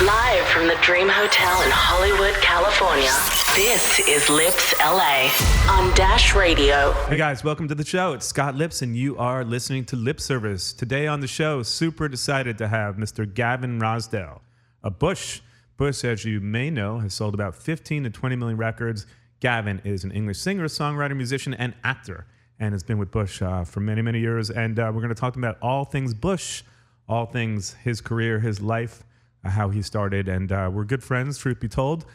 Live from the Dream Hotel in Hollywood, California, this is Lips LA on Dash Radio. Hey guys, welcome to the show. It's Scott Lips, and you are listening to Lip Service. Today on the show, super excited to have Mr. Gavin Rossdale. Bush, as you may know, has sold about 15 to 20 million records. Gavin is an English singer, songwriter, musician, and actor, and has been with Bush for many, many years. And we're going to talk about all things Bush, all things his career, his life, how he started. And we're good friends, truth be told.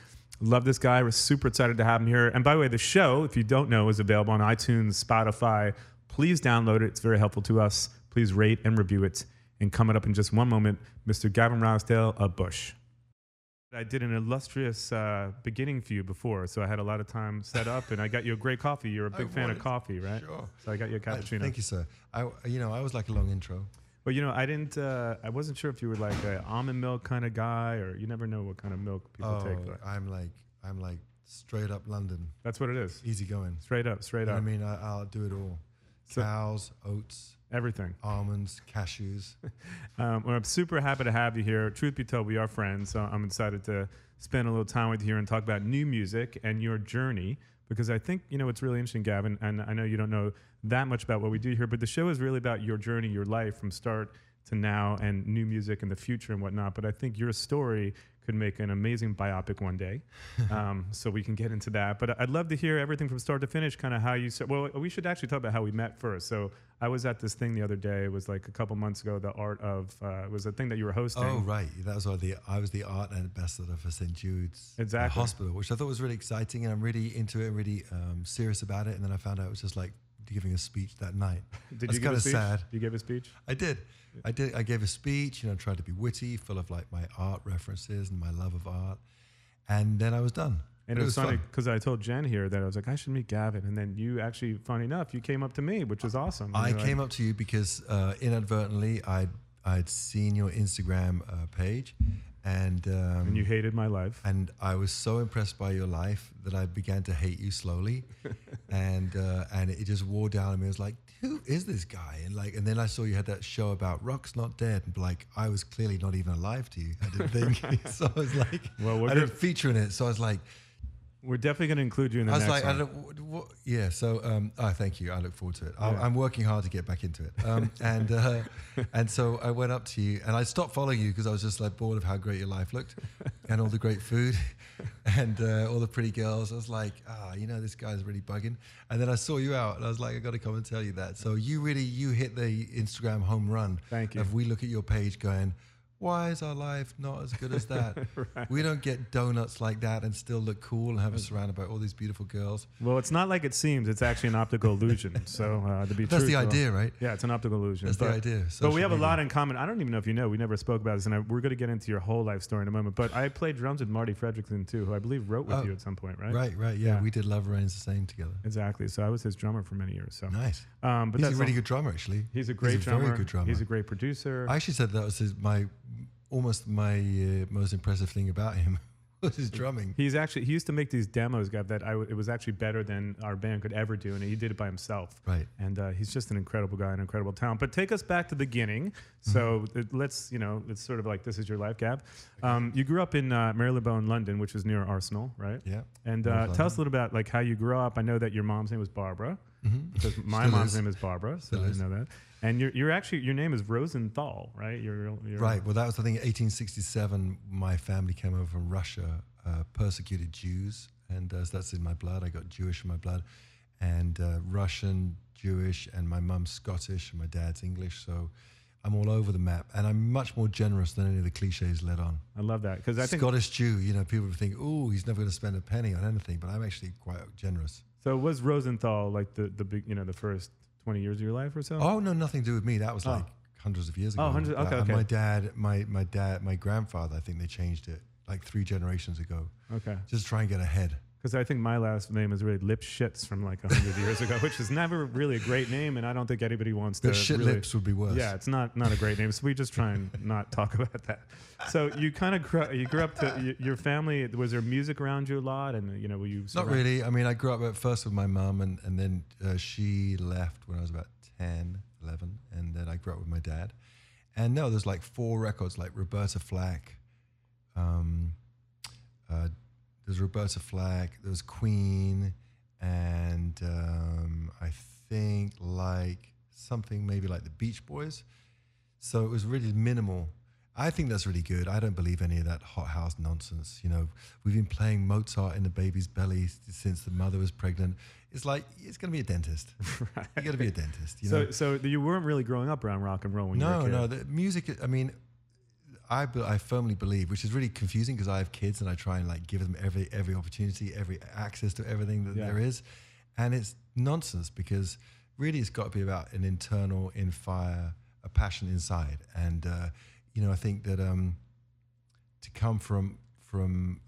Love this guy. We're super excited to have him here. And by the way, the show, if you don't know, is available on iTunes, Spotify. Please download it. It's very helpful to us. Please rate and review it. And coming up in just one moment, Mr. Gavin Rossdale of Bush. I did an illustrious beginning for you before, so I had a lot of time set up, and I got you a great coffee. You're a big fan of coffee, right? Sure. So I got you a cappuccino. Thank you, sir. I was like a long intro. Well, I wasn't sure if you were like an almond milk kind of guy, or you never know what kind of milk people take. I'm like straight up London. That's what it is. Easy going. Straight up. I mean, I'll do it all. So, cows, oats. Everything. Almonds, cashews. Well, I'm super happy to have you here. Truth be told, we are friends, so I'm excited to spend a little time with you here and talk about new music and your journey, because I think, it's really interesting, Gavin, and I know you don't know that much about what we do here, but the show is really about your journey, your life from start to now, and new music in the future and whatnot. But I think your story could make an amazing biopic one day, so we can get into that. But I'd love to hear everything from start to finish, kind of how you – well, we should actually talk about how we met first. So I was at this thing the other day. It was like a couple months ago, the Art of it was a thing that you were hosting. Oh, right. That was I was the art ambassador for St. Jude's Hospital, which I thought was really exciting, and I'm really into it and really serious about it. And then I found out it was just like giving a speech that night. Did you give a speech? Sad. You gave a speach? I did. I gave a speech, tried to be witty, full of like my art references and my love of art. And then I was done. And it was funny because I told Jen here that I was like, I should meet Gavin. And then you actually, funny enough, you came up to me, which was awesome. I came up to you because inadvertently I'd seen your Instagram page. And you hated my life. And I was so impressed by your life that I began to hate you slowly. and it just wore down on me. I was like, who is this guy? And then I saw you had that show about Rock's Not Dead. And like, I was clearly not even alive to you, I didn't think. So I was like, I didn't feature in it. So I was like, we're definitely going to include you in the next one. I was like, yeah, so thank you. I look forward to it. Yeah. I'm working hard to get back into it. And so I went up to you, and I stopped following you because I was just like bored of how great your life looked and all the great food and all the pretty girls. I was like, this guy's really bugging. And then I saw you out, and I was like, I got to come and tell you that. So you hit the Instagram home run. Thank you. If we look at your page going, why is our life not as good as that? Right. We don't get donuts like that and still look cool and have us surrounded by all these beautiful girls. Well, it's not like it seems. It's actually an optical illusion. So to be that's the idea, right? Yeah, it's an optical illusion. That's the idea. But we have a lot in common. I don't even know if you know. We never spoke about this, and we're going to get into your whole life story in a moment. But I played drums with Marty Fredrickson, too, who I believe wrote with you at some point, right? Right. Yeah, we did Love Reigns the Same together. Exactly. So I was his drummer for many years. So nice. But he's a really good drummer, actually. He's a great drummer. Very good drummer. He's a great producer. I actually said that was my most impressive thing about him was his drumming. He used to make these demos, Gav, that it was actually better than our band could ever do, and he did it by himself. Right. And he's just an incredible guy, an incredible talent. But take us back to the beginning. So let's it's sort of like this is your life, Gav. Okay. You grew up in Marylebone, London, which is near Arsenal, right? Yeah. And tell us a little about like how you grew up. I know that your mom's name was Barbara, because my mom's name is Barbara, so I know that. And your name is Rosenthal, right? You're right. Well, that was, I think, 1867. My family came over from Russia, persecuted Jews, and that's in my blood. I got Jewish in my blood, and Russian, Jewish, and my mum's Scottish, and my dad's English. So I'm all over the map, and I'm much more generous than any of the cliches let on. I love that because I think Scottish Jew. People think, oh, he's never going to spend a penny on anything, but I'm actually quite generous. So was Rosenthal like the big, the first 20 years of your life or so? Oh no, nothing to do with me. That was like hundreds of years ago. Oh, hundreds. Okay. My grandfather, I think they changed it like 3 generations ago. Okay. Just try and get ahead. Because I think my last name is really Lipschitz from like 100 years ago, which is never really a great name, and I don't think anybody wants to. The shit really, lips would be worse. Yeah, it's not a great name, so we just try and not talk about that. So you kind of grew up to your family. Was there music around you a lot, and were you? Not really. I mean, I grew up at first with my mum, and then she left when I was about 10, 11, and then I grew up with my dad. And no, there's like 4 records, like Roberta Flack, there's Roberta Flack, there was Queen, and I think like something maybe like the Beach Boys. So it was really minimal. I think that's really good. I don't believe any of that hot house nonsense. You know, we've been playing Mozart in the baby's belly since the mother was pregnant. It's like, it's going to be a dentist. Right. You got to be a dentist. You know? So you weren't really growing up around rock and roll when you were a kid? No, the music, I mean, I firmly believe, which is really confusing because I have kids and I try and like give them every opportunity, every access to everything that there is. And it's nonsense because really it's got to be about an internal fire, a passion inside. And, you know, I think that to come from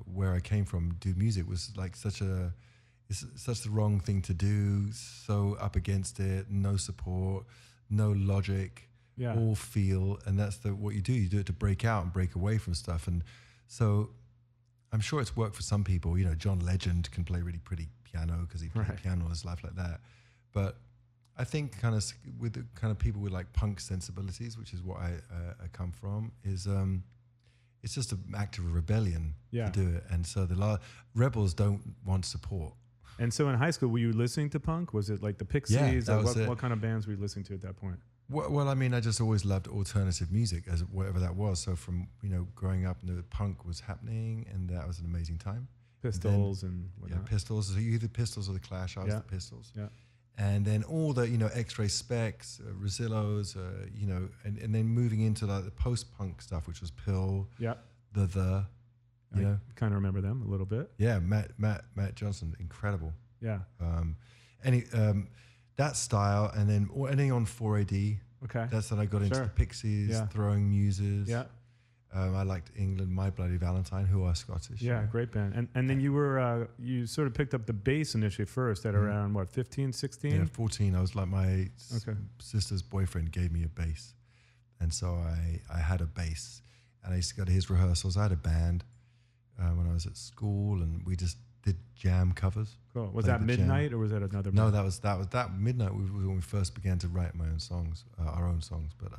where I came from, do music was like it's such the wrong thing to do. So up against it, no support, no logic, all feel, and that's what you do. You do it to break out and break away from stuff. And so I'm sure it's worked for some people. You know, John Legend can play really pretty piano because he played piano all his life like that. But I think kind of with the kind of people with like punk sensibilities, which is what I come from, is it's just an act of rebellion to do it. And so the rebels don't want support. And so in high school, were you listening to punk? Was it like the Pixies? Yeah, what kind of bands were you listening to at that point? Well, I mean, I just always loved alternative music, as whatever that was. So from, you know, growing up, the punk was happening, and that was an amazing time. Pistols and whatnot. Yeah, Pistols. So either Pistols or the Clash. I was the Pistols. Yeah. And then all the, you know, X-Ray Specs, Rosillos, you know, and then moving into like the post-punk stuff, which was Pill, the you know. Kind of remember them a little bit. Yeah, Matt Johnson, incredible. Yeah. That style, and then anything on 4AD. Okay. That's when I got into the Pixies, Throwing Muses. Yeah. I liked England, My Bloody Valentine, who are Scottish. Yeah, great band. And then you were you sort of picked up the bass initially first at around what, 15, 16? Yeah, 14. I was like my sister's boyfriend gave me a bass, and so I had a bass, and I used to go to his rehearsals. I had a band when I was at school, and we just did jam covers. Cool. Was that Midnight, or was that another band? No, that was Midnight. Was when we first began to write my own songs, our own songs, but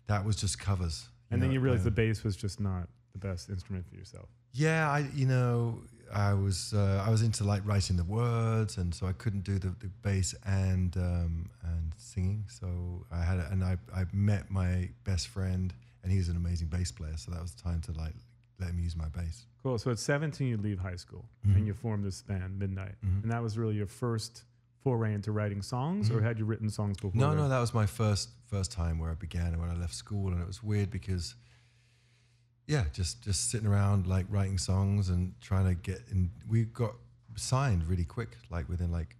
that was just covers. And then you realized the bass was just not the best instrument for yourself. Yeah, I was into like writing the words, and so I couldn't do the bass and singing. So I met my best friend, and he was an amazing bass player. So that was the time to like let him use my bass. Cool. So at 17, you leave high school and you form this band, Midnight, and that was really your first foray into writing songs, or had you written songs before? No, that was my first time where I began, and when I left school, and it was weird because, just sitting around like writing songs and trying to get in. We got signed really quick, like within like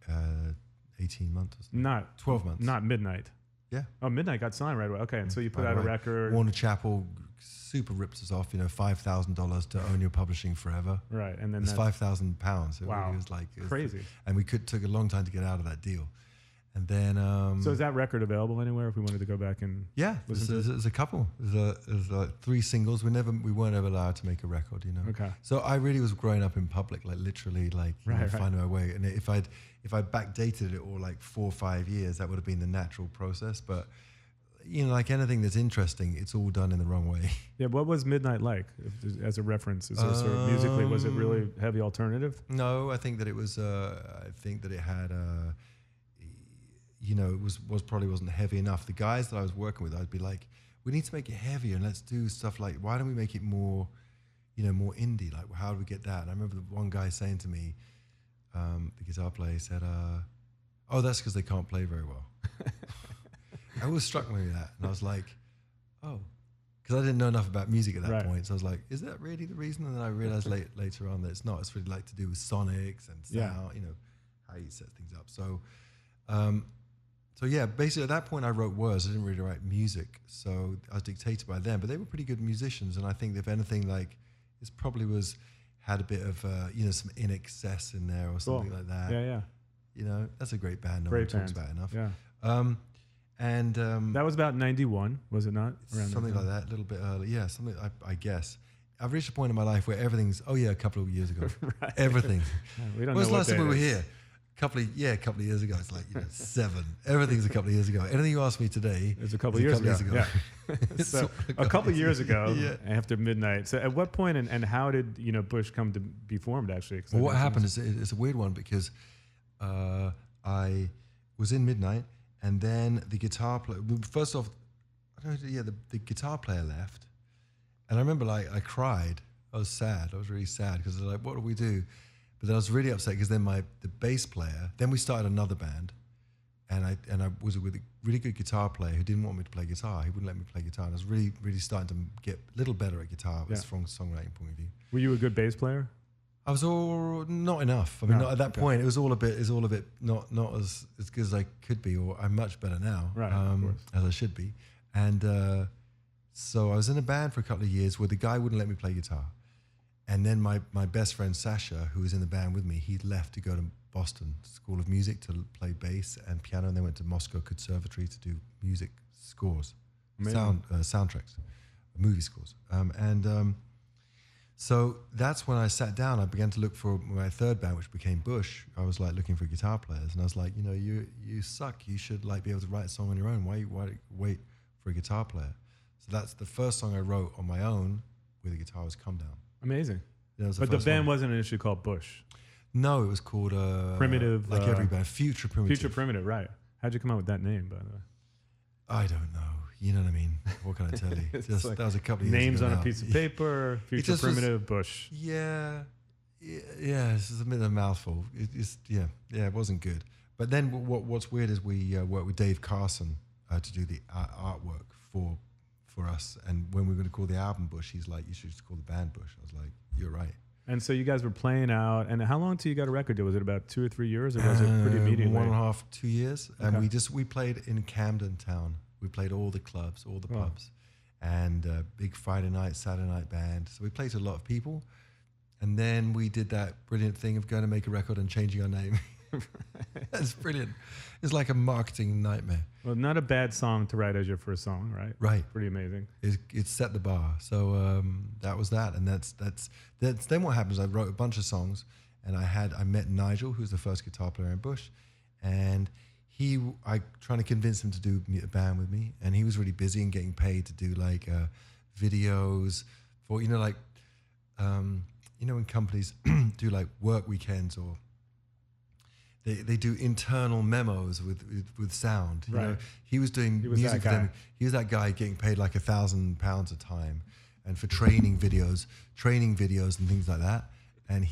18 months or something. Not 12 months. Not Midnight. Yeah. Oh, Midnight got signed right away. Okay, and so you put out a record. Warner Chappell super ripped us off, $5,000 to own your publishing forever. Right, and then it's £5,000. Wow, it was like crazy. And we took a long time to get out of that deal. And then so is that record available anywhere if we wanted to go back and there's a couple. There's like 3 singles. We weren't ever allowed to make a record, Okay. So I really was growing up in public, like literally, like finding my way. And if I'd backdated it all like 4 or 5 years, that would have been the natural process. But like anything that's interesting, it's all done in the wrong way. Yeah, what was Midnight like, as a reference? Is there sort of musically, was it really heavy alternative? No, I think that it was. I think that it had. It probably wasn't heavy enough. The guys that I was working with, I'd be like, we need to make it heavier, and let's do stuff like, why don't we make it more, more indie? Like, how do we get that? And I remember the one guy saying to me, the guitar player said, "Oh, that's because they can't play very well." I always struck me with that, and I was like, "Oh," because I didn't know enough about music at that point. So I was like, "Is that really the reason?" And then I realized later on that it's not. It's really like to do with sonics and sound, how you set things up. So, basically at that point I wrote words. I didn't really write music, so I was dictated by them. But they were pretty good musicians, and I think if anything, like it probably had a bit of some In Excess in there or something like that. Yeah. That's a great band. No one talks about enough. Yeah. And that was about 91, was it not? Around something like that, a little bit early. Yeah, something. I guess I've reached a point in my life where everything's. Oh yeah, a couple of years ago, everything. We don't When's know the last time we were here? couple of years ago. It's like 7. Everything's a couple of years ago. Anything you ask me today, it was a couple of years ago. Yeah. So a couple of years ago, after midnight. So at what point and how did Bush come to be formed actually? Well, what happened is it's a weird one because I was in Midnight, and then the guitar player. First off, the guitar player left, and I remember I cried. I was sad. I was really sad because I was like, what do we do? But then I was really upset because then the bass player. Then we started another band, and I was with a really good guitar player who didn't want me to play guitar. He wouldn't let me play guitar, and I was really, really starting to get a little better at guitar from a songwriting point of view. Were you a good bass player? I was not enough. I mean, not at that point. It was all a bit not as good as I could be, or I'm much better now, right? Of course. As I should be. And so I was in a band for a couple of years where the guy wouldn't let me play guitar. And then my best friend Sasha, who was in the band with me, he left to go to Boston School of Music to play bass and piano, and then went to Moscow Conservatory to do music scores, soundtracks, movie scores. So that's when I sat down. I began to look for my third band, which became Bush. I was like looking for guitar players, and I was like, you suck. You should be able to write a song on your own. Why wait for a guitar player? So that's the first song I wrote on my own with a guitar was "Come Down." Amazing. But the band wasn't initially called Bush. No, it was called Primitive. Like every band, Future Primitive. Future Primitive, right? How'd you come up with that name, by the way? I don't know. You know what I mean? What can I tell you? That was a couple of years names ago on now. a piece of paper. Future Primitive Bush. Yeah. This is a bit of a mouthful. It wasn't good. But then what's weird is we worked with Dave Carson to do the artwork for us. And when we were going to call the album Bush, he's like, you should just call the band Bush. I was like, you're right. And so you guys were playing out. And how long till you got a record deal? Was it about 2 or 3 years, or was it pretty immediately? 1.5, 2 years. Okay. And we played in Camden Town. We played all the clubs, all the pubs, and big Friday night, Saturday night band. So we played to a lot of people. And then we did that brilliant thing of going to make a record and changing our name. That's brilliant. It's like a marketing nightmare. Well, not a bad song to write as your first song, right? Right. Pretty amazing. It set the bar. So that was that. And that's then what happens, I wrote a bunch of songs, and I met Nigel, who's the first guitar player in Bush, and I trying to convince him to do a band with me, and he was really busy and getting paid to do videos for, when companies do work weekends, or they do internal memos with sound. You know? He was doing music for them. He was that guy getting paid £1,000 a time, and for training videos and things like that. And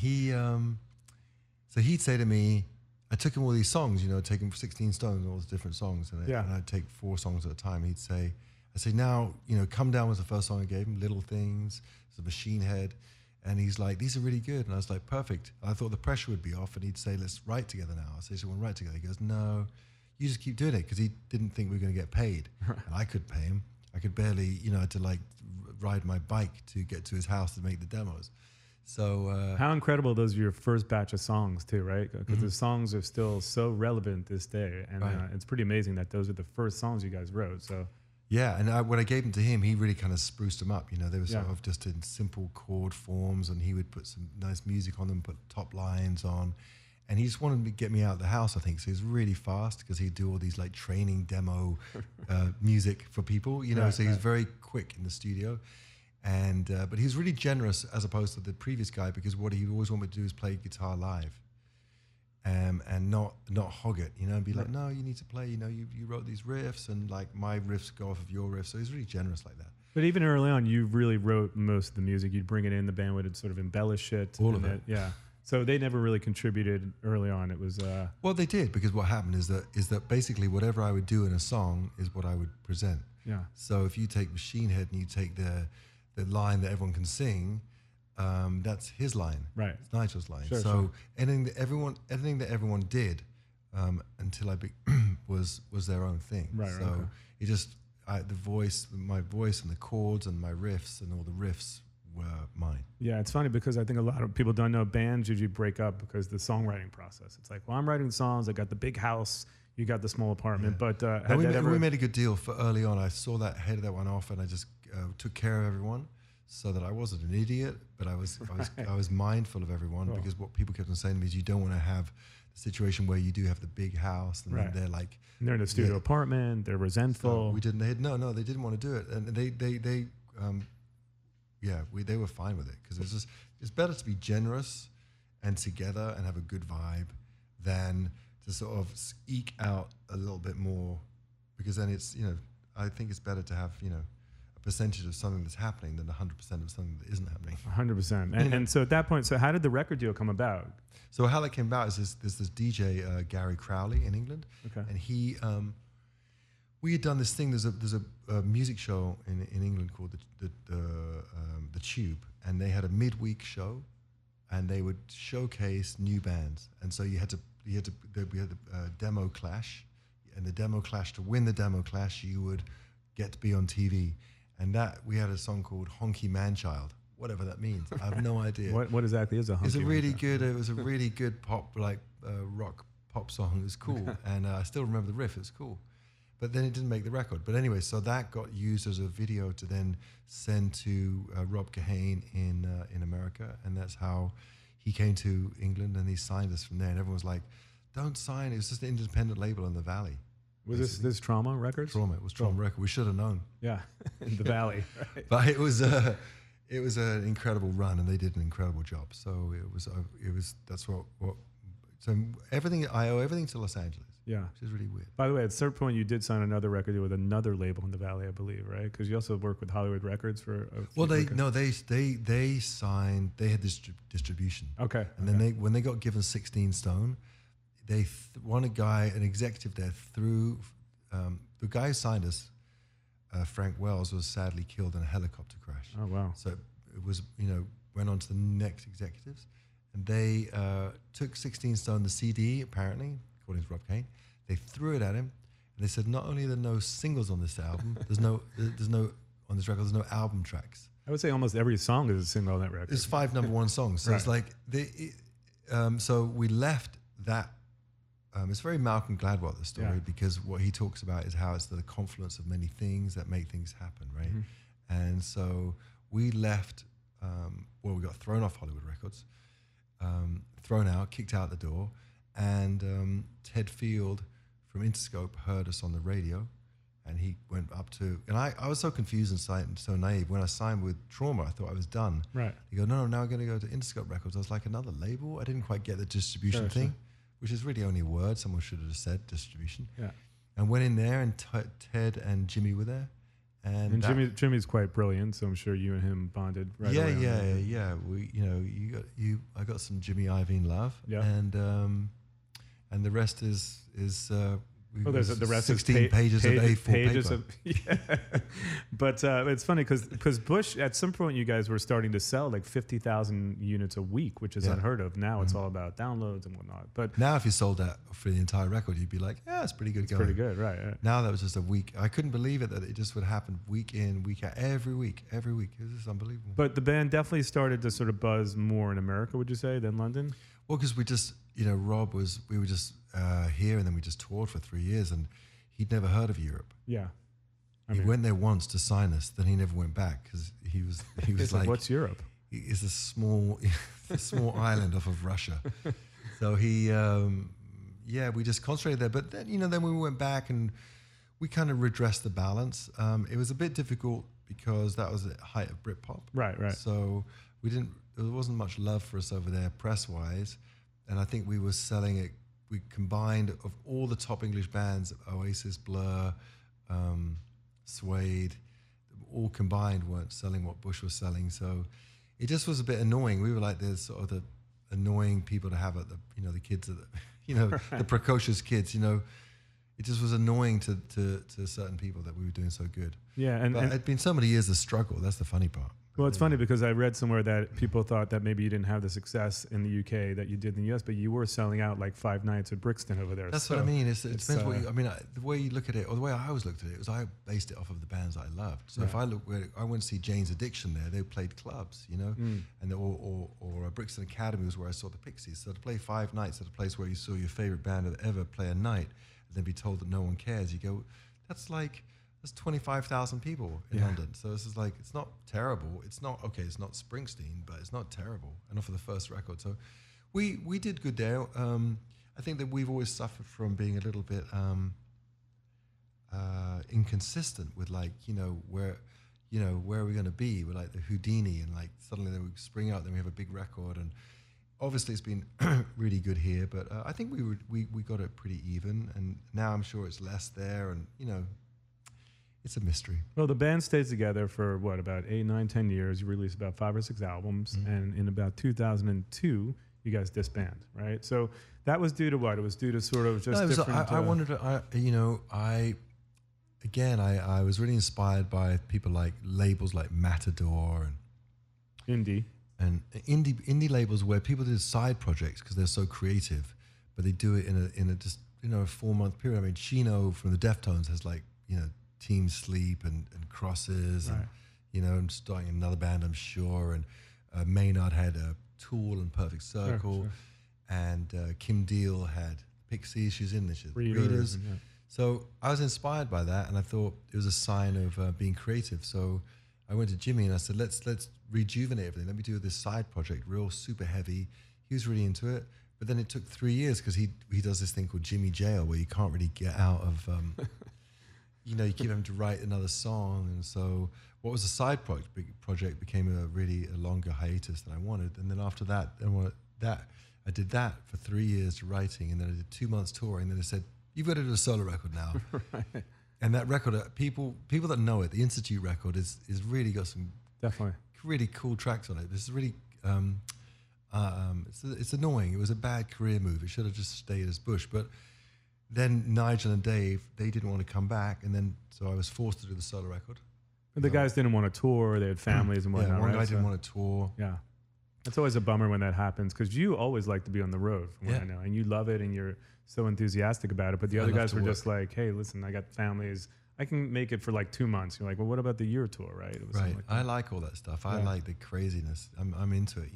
so he'd say to me, I took him all these songs, take him 16 songs, all these different songs, and I'd take 4 songs at a time. He'd say, now, Come Down was the first song I gave him, Little Things, it's a Machine Head. And he's like, these are really good. And I was like, perfect. I thought the pressure would be off, and he'd say, let's write together now. I said, so we'll write together. He goes, no, you just keep doing it, because he didn't think we were going to get paid. And I could pay him. I could barely, to ride my bike to get to his house to make the demos. So how incredible those are your first batch of songs too, right? Because the songs are still so relevant this day, and it's pretty amazing that those are the first songs you guys wrote. So yeah, and when I gave them to him, he really kind of spruced them up. They were sort of just in simple chord forms, and he would put some nice music on them, put top lines on, and he just wanted to get me out of the house, I think. So he was really fast, because he'd do all these training demo music for people, so he was very quick in the studio. And but he was really generous as opposed to the previous guy, because what he always wanted me to do is play guitar live, and not hog it, and be like, no, you need to play, you wrote these riffs, and my riffs go off of your riffs. So he's really generous like that. But even early on, you really wrote most of the music. You'd bring it in, the band would sort of embellish it. All of it. Yeah. So they never really contributed early on. It was well, they did, because what happened is that basically whatever I would do in a song is what I would present. Yeah. So if you take Machine Head and you take the line that everyone can sing, that's his line. Right. It's Nigel's line. Sure. Anything that everyone did until I was their own thing. Right. So it just my voice and the chords and my riffs and all the riffs were mine. Yeah, it's funny, because I think a lot of people don't know bands usually break up because the songwriting process. It's like, well, I'm writing songs. I got the big house. You got the small apartment. Yeah. But we made a good deal for early on. I saw that, headed that one off, and I just took care of everyone. so that I wasn't an idiot, but I was mindful of everyone, because what people kept on saying to me is, you don't want to have the situation where you do have the big house and then they're like, and they're in a studio apartment, they're resentful. So they didn't want to do it, and they were fine with it, because it's better to be generous and together and have a good vibe than to sort of eke out a little bit more, because then it's, I think it's better to have, a percentage of something that's happening than 100% of something that isn't happening. 100%. And so at that point, so how did the record deal come about? So how that came about is there's this DJ, Gary Crowley in England. Okay. And he, we had done this thing, there's a music show in England called the Tube, and they had a midweek show, and they would showcase new bands. And so we had a demo clash, and the demo clash, to win the demo clash, you would get to be on TV. And that, we had a song called Honky Manchild, whatever that means. I have no idea. What exactly is a honky? It was a really good pop, rock pop song. It was cool. And I still remember the riff, it was cool. But then it didn't make the record. But anyway, so that got used as a video to then send to Rob Kahane in America. And that's how he came to England, and he signed us from there. And everyone was like, don't sign. It was just an independent label in the Valley. Was this Trauma Records? Trauma. It was Trauma Record. We should have known. Yeah, in the Valley. Right. But it was an incredible run, and they did an incredible job. So that's what. So I owe everything to Los Angeles. Yeah, which is really weird. By the way, at a certain point, you did sign another record deal with another label in the Valley, I believe, right? Because you also work with Hollywood Records for. They signed. They had distribution. Okay. And then when they got given 16 Stone, an executive there threw. The guy who signed us, Frank Wells, was sadly killed in a helicopter crash. Oh wow! So it was went on to the next executives, and they took 16 Stone, the CD, apparently, according to Rob Kahane. They threw it at him, and they said, not only are there no singles on this album, there's no on this record, there's no album tracks. I would say almost every song is a single on that record. There's 5 number one songs, so it's like so we left that. It's very Malcolm Gladwell, the story, because what he talks about is how it's the confluence of many things that make things happen, right? Mm-hmm. And so we left. We got thrown off Hollywood Records, thrown out, kicked out the door. And Ted Field from Interscope heard us on the radio, and he went up to, and I was so confused and so naive. When I signed with Trauma, I thought I was done. Right. He goes, no, now I'm going to go to Interscope Records. I was like, another label? I didn't quite get the distribution thing, which is really only a word. Someone should have said distribution. Yeah. And went in there, and Ted and Jimmy were there. And Jimmy's quite brilliant, so I'm sure you and him bonded right away. Yeah. I got some Jimmy Iovine love. Yeah. And the rest is the rest 16 is pages of A4 paper. But it's funny because Bush, at some point, you guys were starting to sell like 50,000 units a week, which is unheard of. Now it's all about downloads and whatnot. But now, if you sold that for the entire record, you'd be like, yeah, it's pretty good. It's pretty good, right? Now that was just a week. I couldn't believe it that it just would happen week in, week out, every week. It was just unbelievable. But the band definitely started to sort of buzz more in America, would you say, than London? Well, because we were just here, and then we just toured for 3 years, and he'd never heard of Europe. Yeah. He went there once to sign us, then he never went back because he was like, what's Europe? It's a small island off of Russia. So we just concentrated there. But then we went back and we kind of redressed the balance. It was a bit difficult because that was the height of Britpop. Right. So there wasn't much love for us over there press-wise. And I think we were selling it. We combined of all the top English bands, Oasis, Blur, Suede, all combined weren't selling what Bush was selling. So it just was a bit annoying. We were like the sort of the annoying people to have at the kids, the precocious kids. It just was annoying to certain people that we were doing so good. Yeah, and it'd been so many years of struggle. That's the funny part. Well, it's funny because I read somewhere that people thought that maybe you didn't have the success in the UK that you did in the US, but you were selling out like 5 nights at Brixton over there. That's what I mean. It depends what the way you look at it, or the way I always looked at it, was I based it off of the bands I loved. So if I went to see Jane's Addiction there, they played clubs, and or Brixton Academy was where I saw the Pixies. So to play 5 nights at a place where you saw your favorite band ever play a night, and then be told that no one cares, you go, that's like there's 25,000 people in London. So this is like, it's not terrible. It's not, okay, it's not Springsteen, but it's not terrible. And for the first record. So we did good there. I think that we've always suffered from being a little bit inconsistent with like, where are we going to be? We're like the Houdini, and like suddenly then we spring out, then we have a big record. And obviously it's been really good here, but I think we got it pretty even. And now I'm sure it's less there, and it's a mystery. Well, the band stays together for what, about 8, 9, 10 years. You released about 5 or 6 albums, and in about 2002, you guys disband, right? So that was due to what? It was due to sort of just different... I wanted to, I was really inspired by people like labels like Matador and indie labels where people did side projects because they're so creative, but they do it in a just a 4-month period. I mean, Chino from the Deftones has like Team Sleep and Crosses, right. And starting another band, I'm sure, and Maynard had a Tool and Perfect Circle, sure. and Kim Deal had Pixies. She's in this. Readers. Yeah. So I was inspired by that, and I thought it was a sign of being creative. So I went to Jimmy and I said, let's rejuvenate everything. Let me do this side project, real super heavy. He was really into it, but then it took 3 years because he does this thing called Jimmy Jail where you can't really get out of, you keep having to write another song. And so what was a side project became a longer hiatus than I wanted. And then after that, I did that for 3 years writing, and then I did 2 months touring. And then they said, you've got to do a solo record now. Right. And that record, people that know it, the Institute record is really got some definitely really cool tracks on it. This is really, it's annoying. It was a bad career move. It should have just stayed as Bush. But then Nigel and Dave, they didn't want to come back, and then so I was forced to do the solo record. The guys didn't want to tour. They had families and whatnot. One right? guy didn't want to tour. Yeah. It's always a bummer when that happens because you always like to be on the road, from what I know, and you love it and you're so enthusiastic about it. But the other guys were just like, hey, listen, I got families. I can make it for like 2 months. You're like, well, what about the year tour, right? It was right. like I like all that stuff. I like the craziness. I'm into it.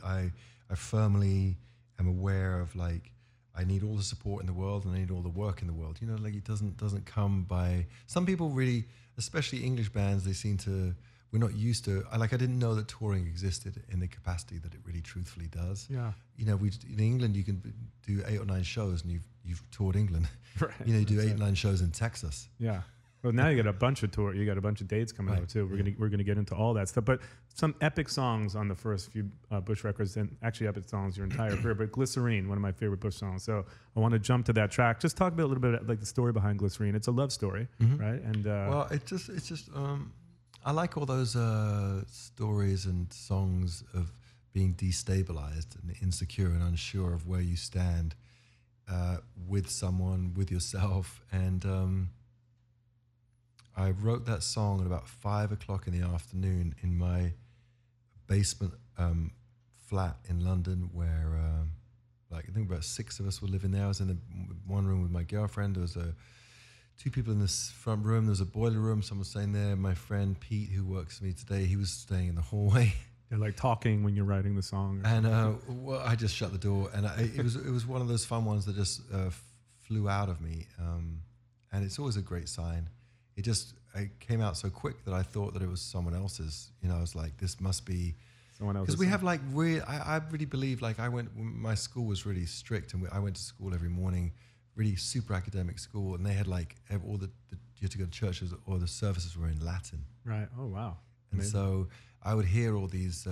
I firmly am aware of like, I need all the support in the world and I need all the work in the world. Like it doesn't come by, some people really, especially English bands, they seem to, we're not used to, I didn't know that touring existed in the capacity that it really truthfully does. Yeah. In England, you can do 8 or 9 shows and you've toured England. Right. You do 8 or 9 shows in Texas. Yeah. Well, now you got a bunch of tour. You got a bunch of dates coming out too. We're gonna get into all that stuff. But some epic songs on the first few Bush records, and actually epic songs your entire career. But Glycerine, one of my favorite Bush songs. So I want to jump to that track. Just talk about a little bit like the story behind Glycerine. It's a love story, right? And well, it's just. I like all those stories and songs of being destabilized and insecure and unsure of where you stand with someone, with yourself. And I wrote that song at about 5 o'clock in the afternoon in my basement flat in London where I think about 6 of us were living there. I was in one room with my girlfriend. There was 2 people in this front room. There was a boiler room. Someone was staying there. My friend Pete, who works for me today, he was staying in the hallway. They're like talking when you're writing the song. And well, I just shut the door, and it was one of those fun ones that just flew out of me. And it's always a great sign. It came out so quick that I thought that it was someone else's. I was like, this must be someone else's. Because we have like I really believe like my school was really strict, and I went to school every morning. Really super academic school, and they had like all you had to go to churches, or the services were in Latin. Right. Oh wow. And so I would hear all this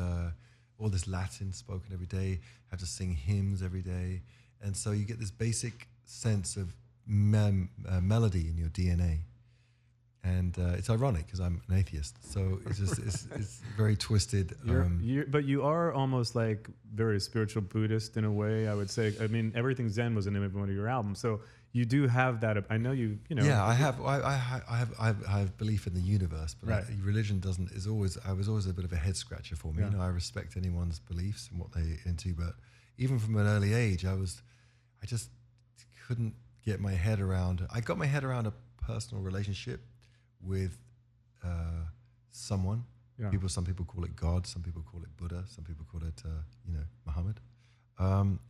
Latin spoken every day. Have to sing hymns every day, and so you get this basic sense of melody in your DNA. And it's ironic because I'm an atheist, so it's just it's very twisted. But you are almost like very spiritual Buddhist in a way, I would say. I mean, Everything Zen was the name of one of your albums, so you do have that. I know you know. Yeah, I have belief in the universe, but religion doesn't. I was always a bit of a head scratcher for me. Yeah. I respect anyone's beliefs and what they're into, but even from an early age, I just couldn't get my head around. I got my head around a personal relationship with someone. Yeah. Some people call it God, some people call it Buddha, some people call it Muhammad,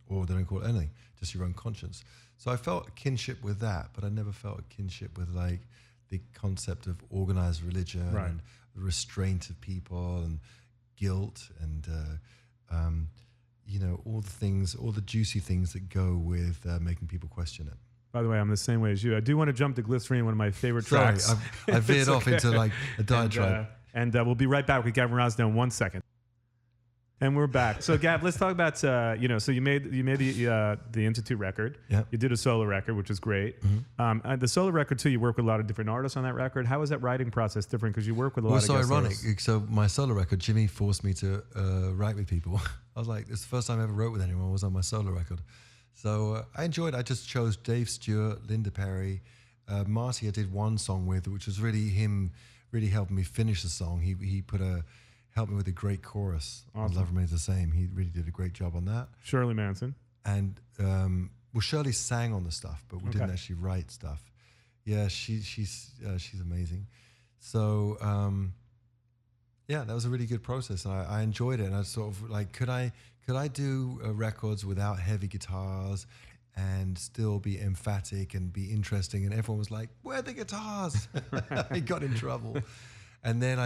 or they don't call it anything, just your own conscience. So I felt a kinship with that, but I never felt a kinship with like the concept of organized religion Right. and the restraint of people and guilt and all the things, all the juicy things that go with making people question it. By the way, I'm the same way as you. I do want to jump to Glycerine, one of my favorite Sorry, tracks. I veered off into like a diatribe. And we'll be right back with Gavin Rossdale in 1 second. And we're back. So, Gav, let's talk about so you made the Institute record. Yeah. You did a solo record, which is great. Mm-hmm. The solo record too. You work with a lot of different artists on that record. How is that writing process different? Because you work with a lot of so guest ironic. artists. So my solo record, Jimmy forced me to write with people. I was like, it's the first time I ever wrote with anyone was on my solo record. So I enjoyed it. I just chose Dave Stewart, Linda Perry, Marty. I did one song with, which was really him, really helping me finish the song. He helped me with a great chorus. Awesome. Love Remains the Same. He really did a great job on that. Shirley Manson. And Shirley sang on the stuff, but we didn't actually write stuff. Yeah, she's amazing. So that was a really good process, and I enjoyed it. And I sort of like, could I do records without heavy guitars and still be emphatic and be interesting? And everyone was like, "Where are the guitars?" I got in trouble. And then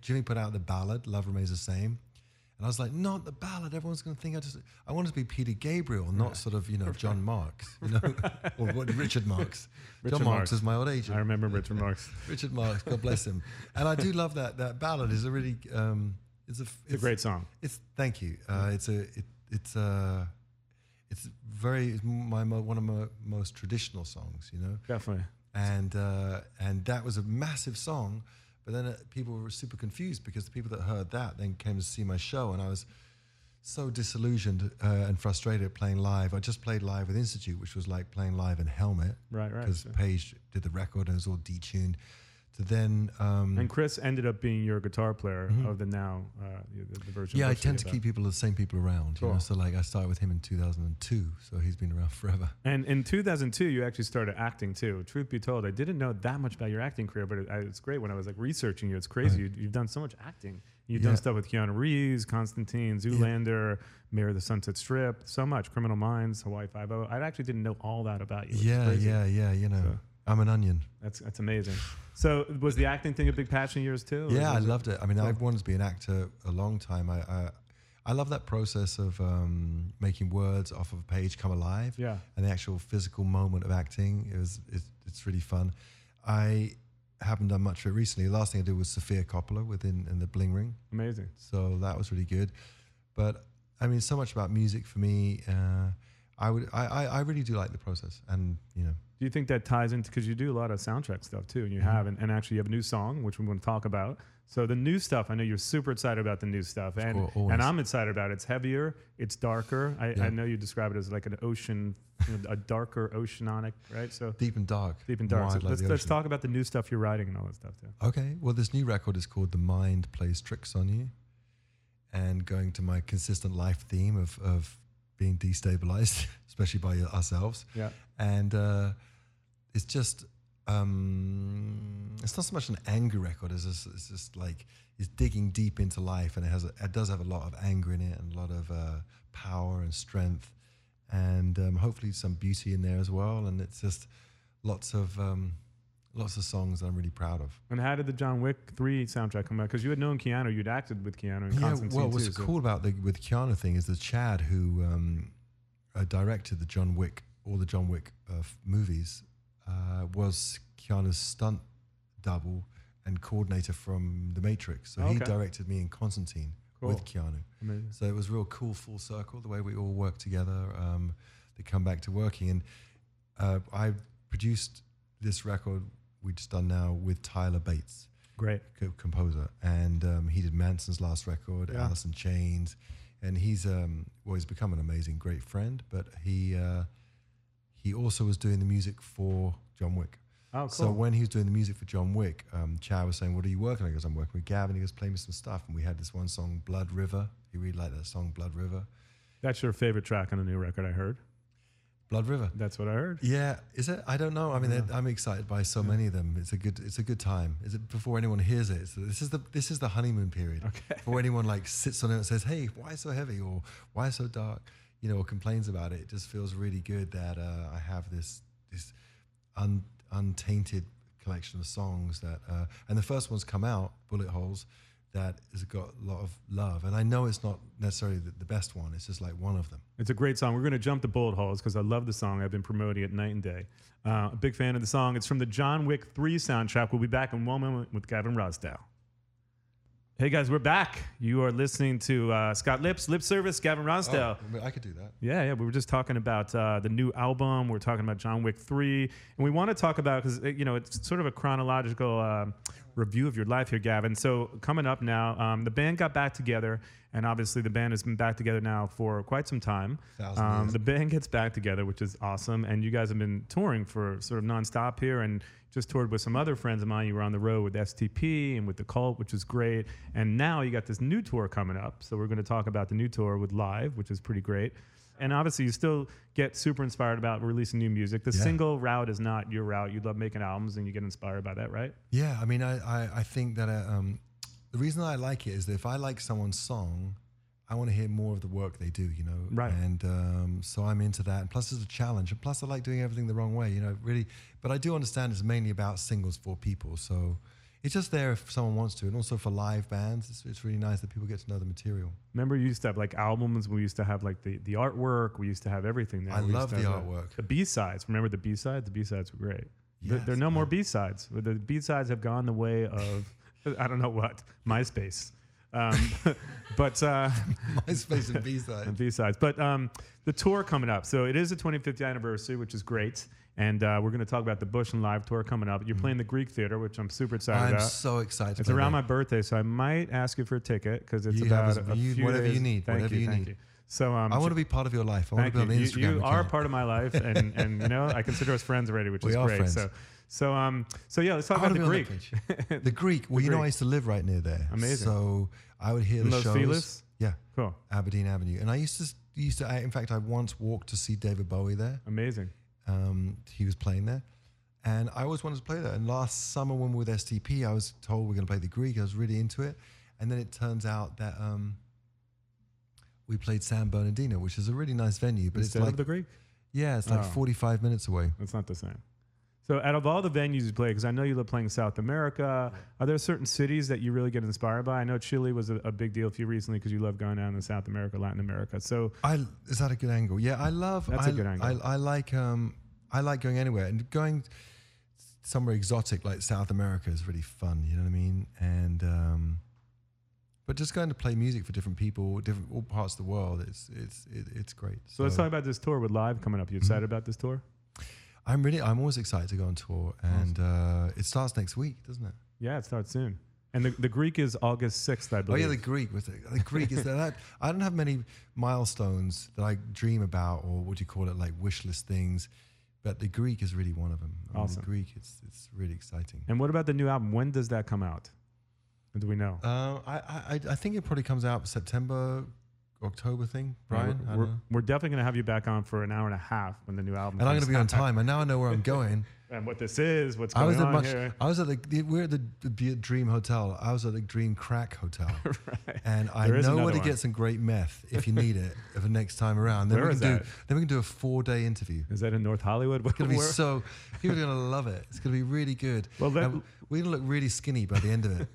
Jimmy put out the ballad, Love Remains the Same. And I was like, not the ballad. Everyone's going to think I wanted to be Peter Gabriel, not sort of, John Marks, or Richard Marks. John Marks is my old agent. I remember Richard Marks. Richard Marks, God bless him. And I do love that ballad. Is a really, it's a great song. Thank you. It's one of my most traditional songs, Definitely. And that was a massive song, but then people were super confused because the people that heard that then came to see my show, and I was so disillusioned and frustrated at playing live. I just played live with Institute, which was like playing live in Helmet, right? Because Paige did the record and it was all detuned. To then and Chris ended up being your guitar player of the version. Yeah, I tend to keep the same people around. Cool. So like I started with him in 2002, so he's been around forever. And in 2002, you actually started acting too. Truth be told, I didn't know that much about your acting career, but it's great when I was like researching you. It's crazy. Right. You've done so much acting. You've done stuff with Keanu Reeves, Constantine, Zoolander, Mayor of the Sunset Strip, so much. Criminal Minds, Hawaii Five-0. I actually didn't know all that about you. Yeah. I'm an onion. That's amazing. So was the acting thing a big passion of yours too? Yeah, I loved it. I mean, I've wanted to be an actor a long time. I love that process of making words off of a page come alive. Yeah. And the actual physical moment of acting. It's really fun. I haven't done much of it recently. The last thing I did was Sofia Coppola in the Bling Ring. Amazing. So that was really good. But I mean, so much about music for me. I really do like the process, and Do you think that ties into, because you do a lot of soundtrack stuff too, and you have, and actually you have a new song, which we're going to talk about. So the new stuff, I know you're super excited about the new stuff, and I'm excited about it. It's heavier, it's darker. I know you describe it as like an ocean, a darker oceanic, right? So deep and dark. So let's talk about the new stuff you're writing and all that stuff too. Okay. Well, this new record is called "The Mind Plays Tricks on You," and going to my consistent life theme of being destabilized, especially by ourselves. Yeah. And it's just, it's not so much an anger record as it's just like, it's digging deep into life, and it does have a lot of anger in it and a lot of power and strength, and hopefully some beauty in there as well. And it's just lots of songs that I'm really proud of. And how did the John Wick 3 soundtrack come out? Because you had known Keanu, you'd acted with Keanu in Constantine. Well, what's cool about with Keanu thing is that Chad, who directed all the John Wick movies, was Keanu's stunt double and coordinator from The Matrix. So he directed me in Constantine with Keanu. Amazing. So it was real cool, full circle, the way we all work together, to come back to working. And I produced this record we've just done now with Tyler Bates, great composer, and he did Manson's last record, Alice in Chains, and he's become an amazing, great friend. But he also was doing the music for John Wick. Oh, cool. So when he was doing the music for John Wick, Chad was saying, "What are you working on?" He goes, "I'm working with Gavin." He goes, "Play me some stuff." And we had this one song, Blood River. He really liked that song, Blood River. That's your favorite track on the new record, I heard. Blood River. That's what I heard. Yeah, is it? I don't know. I mean, I'm excited by so many of them. It's a good time. Is it before anyone hears it? So this is the honeymoon period. Okay. Before anyone like sits on it and says, "Hey, why so heavy?" or "Why so dark?" Or complains about it. It just feels really good that I have this untainted collection of songs that, and the first one's come out, Bullet Holes, that has got a lot of love. And I know it's not necessarily the best one. It's just like one of them. It's a great song. We're going to jump to Bullet Holes because I love the song. I've been promoting it night and day. A big fan of the song. It's from the John Wick 3 soundtrack. We'll be back in one moment with Gavin Rossdale. Hey guys, we're back. You are listening to Scott Lips, Lip Service, Gavin Rossdale. Oh, I could do that. Yeah. We were just talking about the new album. We're talking about John Wick 3. And we want to talk about, because, it's sort of a chronological review of your life here, Gavin. So coming up now, the band got back together. And obviously the band has been back together now for quite some time. The band gets back together, which is awesome. And you guys have been touring for sort of nonstop here and just toured with some other friends of mine. You were on the road with STP and with The Cult, which is great. And now you got this new tour coming up. So we're going to talk about the new tour with Live, which is pretty great. And obviously you still get super inspired about releasing new music. The single route is not your route. You love making albums and you get inspired by that, right? Yeah, I mean, I think that the reason I like it is that if I like someone's song, I want to hear more of the work they do, Right. And so I'm into that. And plus it's a challenge. And plus I like doing everything the wrong way, really. But I do understand it's mainly about singles for people. So it's just there if someone wants to. And also for live bands, it's really nice that people get to know the material. Remember you used to have like albums. We used to have like the artwork. We used to have everything there. I love the artwork. The B-sides. Remember the B-sides? The B-sides were great. Yes, there are no more B-sides. The B-sides have gone the way of, I don't know what, MySpace. But MySpace and B-sides. And B-sides. But the tour coming up. So it is the 25th anniversary, which is great. And we're going to talk about the Bush and Live tour coming up. You're playing the Greek Theater, which I'm super excited about. I'm so excited. It's around my birthday, so I might ask you for a ticket because it's about a few whatever days. you need. Thank you. So I want to be part of your life. I want to be on the Instagram You are account. part of my life, and I consider us friends already, which is great. Friends. So yeah, let's talk about the Greek. The Greek. Well, I used to live right near there. Amazing. So I would hear In the Los shows. Feliz? Yeah. Cool. Aberdeen Avenue, and I used to. In fact, I once walked to see David Bowie there. Amazing. He was playing there, and I always wanted to play there. And last summer when we were with STP, I was told we're going to play the Greek. I was really into it, and then it turns out that we played San Bernardino, which is a really nice venue, but Instead it's like of the Greek. Yeah, it's like 45 minutes away. That's not the same. So out of all the venues you play, because I know you love playing South America, are there certain cities that you really get inspired by? I know Chile was a big deal for you recently because you love going down to South America, Latin America. So is that a good angle? Yeah, I love. That's a good angle. I like going anywhere, and going somewhere exotic like South America is really fun. You know what I mean? And but just going to play music for different people, all parts of the world, it's great. So let's talk about this tour with Live coming up. You excited about this tour? I'm always excited to go on tour, and it starts next week, doesn't it? Yeah, it starts soon. And the Greek is August 6th, I believe. Oh yeah, the Greek. The Greek is that. I don't have many milestones that I dream about, or what do you call it, like wish list things. But the Greek is really one of them. Awesome. The Greek, it's really exciting. And what about the new album? When does that come out? Do we know? I think it probably comes out September, October thing, Brian. We're definitely going to have you back on for an hour and a half when the new album and comes I'm going to be on time. And now I know where I'm going. And what this is, what's going on here. We're at the Dream Hotel. I was at the Dream Crack Hotel. Right. And I know where to get some great meth if you need it for the next time around. Then then we can do a 4-day interview. Is that in North Hollywood? It's going to be people are going to love it. It's going to be really good. Well, we're going to look really skinny by the end of it.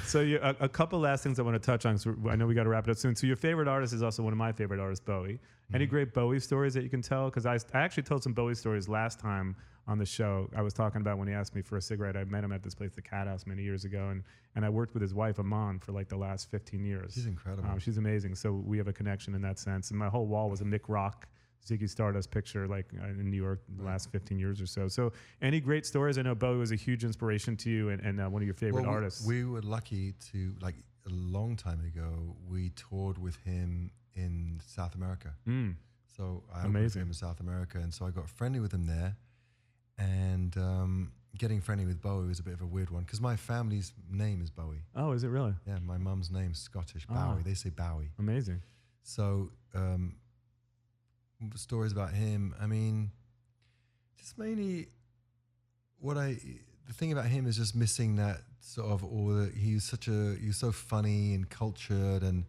So a couple last things I want to touch on, because I know we got to wrap it up soon. So your favorite artist is also one of my favorite artists, Bowie. Any great Bowie stories that you can tell? Because I actually told some Bowie stories last time on the show. I was talking about when he asked me for a cigarette. I met him at this place, the Cat House, many years ago, and I worked with his wife, Aman, for like the last 15 years. She's incredible. She's amazing. So we have a connection in that sense. And my whole wall was a Mick Rock, Ziggy Stardust picture, like in New York the last 15 years or so. So any great stories? I know Bowie was a huge inspiration to you and one of your favorite artists. We were lucky to, like a long time ago, we toured with him in South America. So I worked with him in South America, and so I got friendly with him there. And getting friendly with Bowie was a bit of a weird one because my family's name is Bowie. Oh, is it really? Yeah, my mum's name's Scottish, Bowie. They say Bowie. Amazing. So stories about him. I mean, just mainly the thing about him is just missing that sort of he was so funny and cultured, and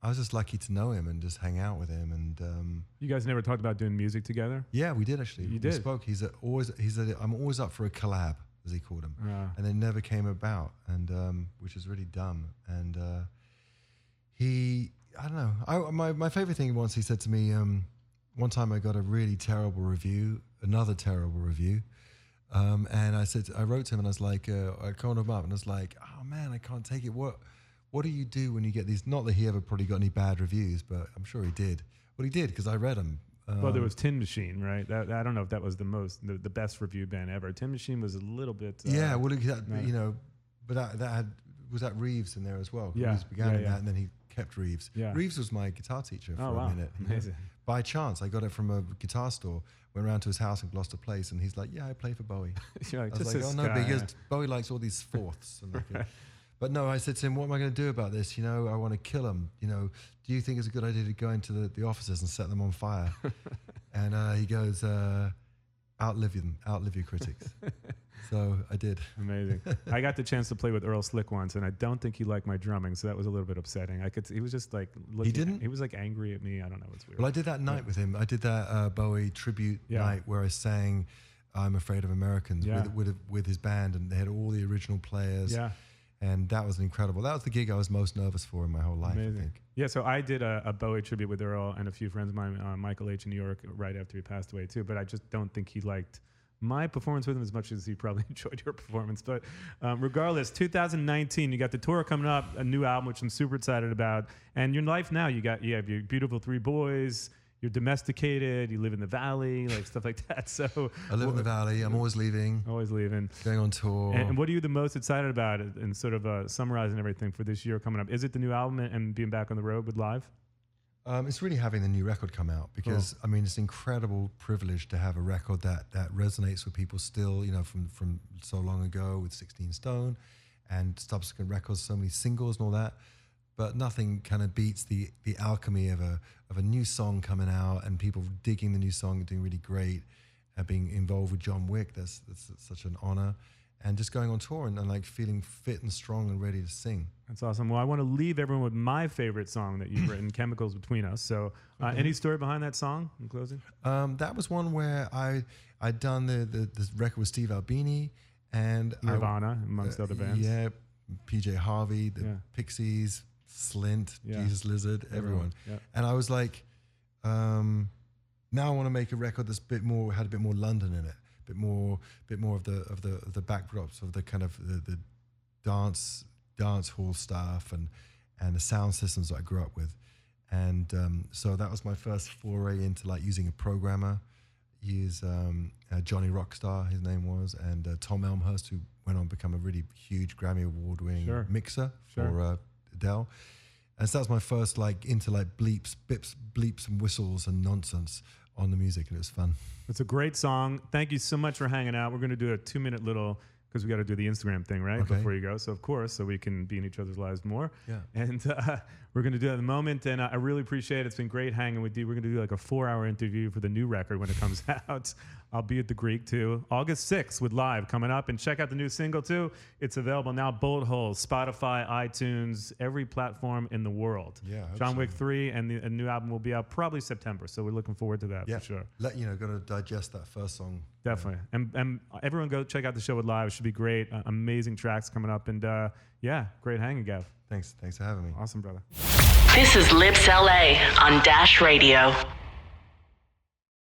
I was just lucky to know him and just hang out with him. And You guys never talked about doing music together? yeah, we did actually. You We did? spoke. I'm always up for a collab, as he called them, and they never came about, and which is really dumb. And I don't know. My favorite thing once he said to me, one time I got a really terrible review, another terrible review. And I wrote to him and I was like, I called him up and I was like, oh man, I can't take it. What do you do when you get these? Not that he ever probably got any bad reviews, but I'm sure he did. Well, he did because I read them. Well, there was Tin Machine, right? I don't know if that was the best reviewed band ever. Tin Machine was a little bit. Yeah, well, but that was that Reeves in there as well. Yeah, Reeves began in yeah. that, and then he kept Reeves. Yeah. Reeves was my guitar teacher for wow. a minute. Amazing. By chance, I got it from a guitar store. Went around to his house in Gloucester Place, and he's like, "Yeah, I play for Bowie." You're like, I was just like, this "Oh no, guy, because Bowie likes all these fourths." And but no, I said to him, "What am I going to do about this? You know, I want to kill him. You know, do you think it's a good idea to go into the offices and set them on fire?" And he goes, "Outlive your critics." So I did. Amazing. I got the chance to play with Earl Slick once, and I don't think he liked my drumming, so that was a little bit upsetting. He was just like looking. He didn't? He was like angry at me. I don't know. It's weird. Well, I did that night with him. I did that Bowie tribute night where I sang "I'm Afraid of Americans" with his band, and they had all the original players. Yeah. And that was incredible. That was the gig I was most nervous for in my whole life, Amazing. I think. Yeah, so I did a Bowie tribute with Earl and a few friends of mine, Michael H. in New York, right after he passed away too. But I just don't think he liked my performance with him as much as he probably enjoyed your performance. But regardless, 2019, you got the tour coming up, a new album, which I'm super excited about. And your life now, you have your beautiful 3 boys, you're domesticated, you live in the valley, like stuff like that. So I live in the valley. I'm always leaving. Always leaving. Going on tour. And what are you the most excited about in sort of summarizing everything for this year coming up? Is it the new album and being back on the road with Live? It's really having the new record come out because, I mean, it's an incredible privilege to have a record that resonates with people still, you know, from so long ago with 16 Stone and subsequent records, so many singles and all that. But nothing kind of beats the alchemy of a new song coming out and people digging the new song and doing really great. Being involved with John Wick, that's such an honor. And just going on tour and like feeling fit and strong and ready to sing. That's awesome. Well, I want to leave everyone with my favorite song that you've written, Chemicals Between Us. So any story behind that song in closing? That was one where I'd done the record with Steve Albini and Nirvana, amongst other bands. Yeah, PJ Harvey, the Pixies, Slint, Jesus Lizard, everyone. Yeah. And I was like, now I want to make a record that's had a bit more London in it, bit more of the backdrops of the kind of the dance hall stuff and the sound systems that I grew up with. And so that was my first foray into like using a programmer. Use Johnny Rockstar, his name was, and Tom Elmhurst, who went on to become a really huge Grammy Award-winning mixer for Adele. And so that was my first like into like bleeps and whistles and nonsense on the music, and it was fun. It's a great song. Thank you so much for hanging out. We're going to do a 2-minute little, because we got to do the Instagram thing, right? Okay. Before you go. So, of course, so we can be in each other's lives more. Yeah. And we're going to do that in a moment. And I really appreciate it. It's been great hanging with you. We're going to do like a 4-hour interview for the new record when it comes out. I'll be at the Greek, too. August 6th with Live coming up. And check out the new single, too. It's available now, Bullet Hole, Spotify, iTunes, every platform in the world. Yeah, John Wick 3, and the new album will be out probably September. So we're looking forward to that for sure. Got to digest that first song. Definitely. And everyone go check out the show with Live. It should be great. Amazing tracks coming up. And great hanging, Gav. Thanks for having me. Awesome, brother. This is Lips LA on Dash Radio.